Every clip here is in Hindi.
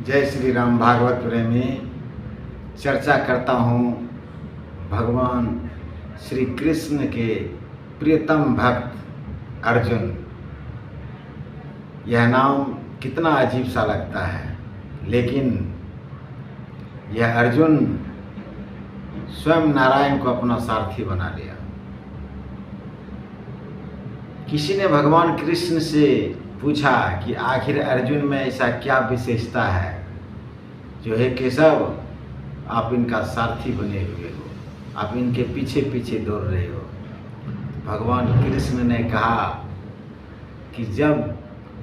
जय श्री राम। भागवत प्रेमी चर्चा करता हूँ भगवान श्री कृष्ण के प्रियतम भक्त अर्जुन। यह नाम कितना अजीब सा लगता है, लेकिन यह अर्जुन स्वयं नारायण को अपना सारथी बना लिया। किसी ने भगवान कृष्ण से पूछा कि आखिर अर्जुन में ऐसा क्या विशेषता है जो है केशव आप इनका सारथी बने हुए हो, आप इनके पीछे पीछे दौड़ रहे हो। भगवान कृष्ण ने कहा कि जब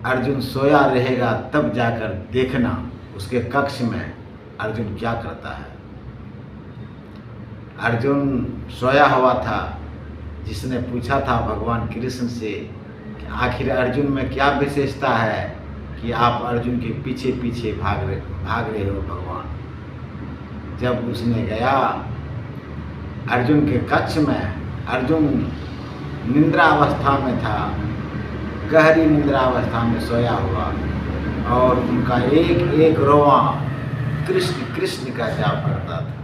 अर्जुन सोया रहेगा तब जाकर देखना उसके कक्ष में अर्जुन क्या करता है। अर्जुन सोया हुआ था। जिसने पूछा था भगवान कृष्ण से कि आखिर अर्जुन में क्या विशेषता है कि आप अर्जुन के पीछे पीछे भाग रहे हो भगवान। जब उसने गया अर्जुन के कक्ष में, अर्जुन निद्रा अवस्था में था, गहरी निद्रा अवस्था में सोया हुआ, और उनका एक एक रोआ कृष्ण कृष्ण का जाप करता था।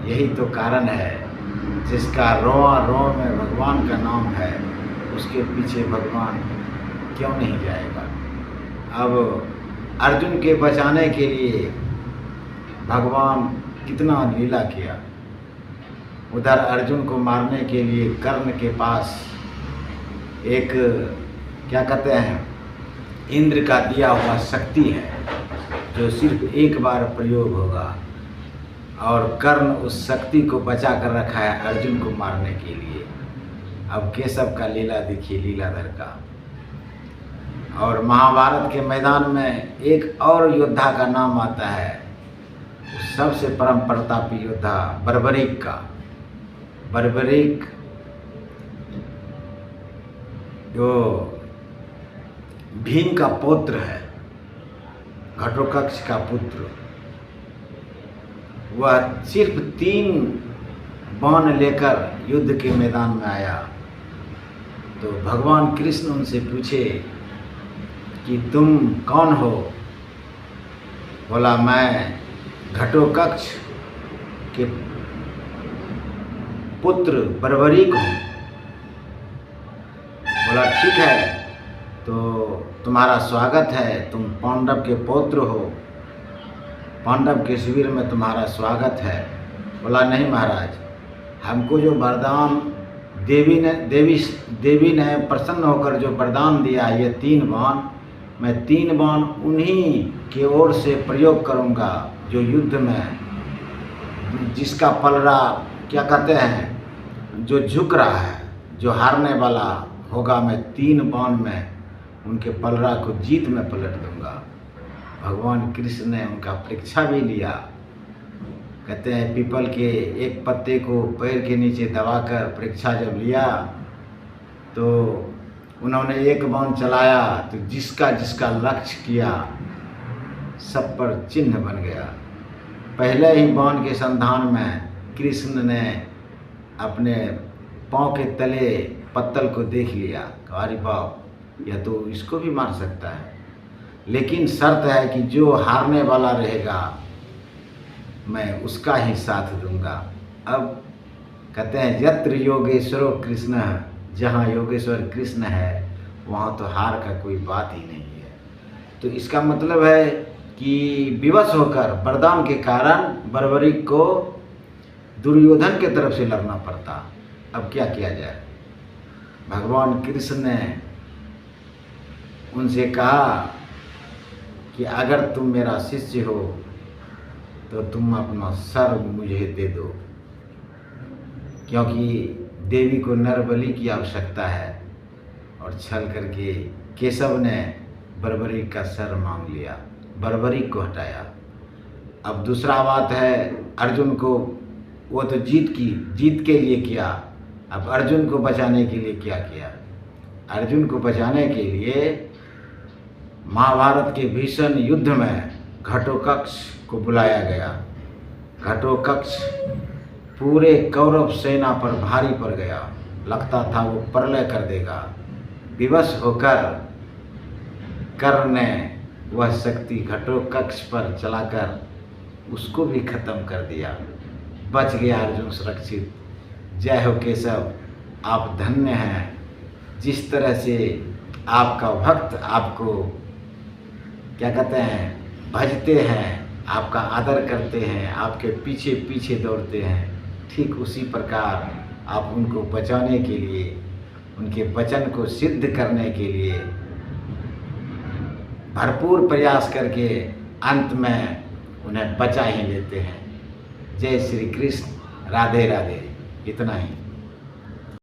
यही तो कारण है जिसका रोआ रो में भगवान का नाम है, उसके पीछे भगवान क्यों नहीं जाएगा। अब अर्जुन के बचाने के लिए भगवान कितना लीला किया। उधर अर्जुन को मारने के लिए कर्ण के पास एक क्या कहते हैं इंद्र का दिया हुआ शक्ति है जो सिर्फ एक बार प्रयोग होगा, और कर्ण उस शक्ति को बचा कर रखा है अर्जुन को मारने के लिए। अब केशव का लीला देखिए, लीलाधर का। और महाभारत के मैदान में एक और योद्धा का नाम आता है, सबसे परम प्रतापी योद्धा बर्बरीक का। बर्बरीक जो भीम का पुत्र है, घटोत्कच का पुत्र, वह सिर्फ 3 बाण लेकर युद्ध के मैदान में आया। तो भगवान कृष्ण उनसे पूछे कि तुम कौन हो। बोला मैं घटोत्कच के पुत्र बर्बरीक हूँ। बोला ठीक है, तो तुम्हारा स्वागत है, तुम पांडव के पौत्र हो, पांडव के शिविर में तुम्हारा स्वागत है। बोला नहीं महाराज, हमको जो वरदान देवी ने प्रसन्न होकर जो वरदान दिया, ये 3 बाण, मैं 3 बाण उन्हीं की ओर से प्रयोग करूंगा जो युद्ध में जिसका पलड़ा क्या कहते हैं जो झुक रहा है, जो हारने वाला होगा, मैं 3 बाण में उनके पलड़ा को जीत में पलट दूंगा। भगवान कृष्ण ने उनका परीक्षा भी लिया। कहते हैं पीपल के एक पत्ते को पैर के नीचे दबाकर परीक्षा जब लिया तो उन्होंने एक बाण चलाया तो जिसका जिसका लक्ष्य किया सब पर चिन्ह बन गया। पहले ही बाण के संधान में कृष्ण ने अपने पाँव के तले पत्तल को देख लिया, अरे बाप, यह तो इसको भी मार सकता है, लेकिन शर्त है कि जो हारने वाला रहेगा मैं उसका ही साथ दूंगा। अब कहते हैं यत्र योगेश्वरो कृष्ण, जहाँ योगेश्वर कृष्ण है वहाँ तो हार का कोई बात ही नहीं है। तो इसका मतलब है कि विवश होकर वरदान के कारण बर्बरीक को दुर्योधन की तरफ से लड़ना पड़ता। अब क्या किया जाए। भगवान कृष्ण ने उनसे कहा कि अगर तुम मेरा शिष्य हो तो तुम अपना सर मुझे दे दो, क्योंकि देवी को नरबलि की आवश्यकता है। और छल करके केशव ने बर्बरीक का सर मांग लिया, बर्बरीक को हटाया। अब दूसरा बात है अर्जुन को, वो तो जीत के लिए किया, अब अर्जुन को बचाने के लिए क्या किया। अर्जुन को बचाने के लिए महाभारत के भीषण युद्ध में घटोत्कच को बुलाया गया। घटोत्कच पूरे कौरव सेना पर भारी पड़ गया, लगता था वो प्रलय कर देगा। विवश होकर कर्ण ने वह शक्ति घटोत्कच पर चलाकर उसको भी खत्म कर दिया। बच गया अर्जुन सुरक्षित। जय हो केशव, आप धन्य हैं। जिस तरह से आपका भक्त आपको क्या कहते हैं भजते हैं, आपका आदर करते हैं, आपके पीछे पीछे दौड़ते हैं, ठीक उसी प्रकार आप उनको बचाने के लिए, उनके वचन को सिद्ध करने के लिए भरपूर प्रयास करके अंत में उन्हें बचा ही लेते हैं। जय श्री कृष्ण, राधे राधे। इतना ही।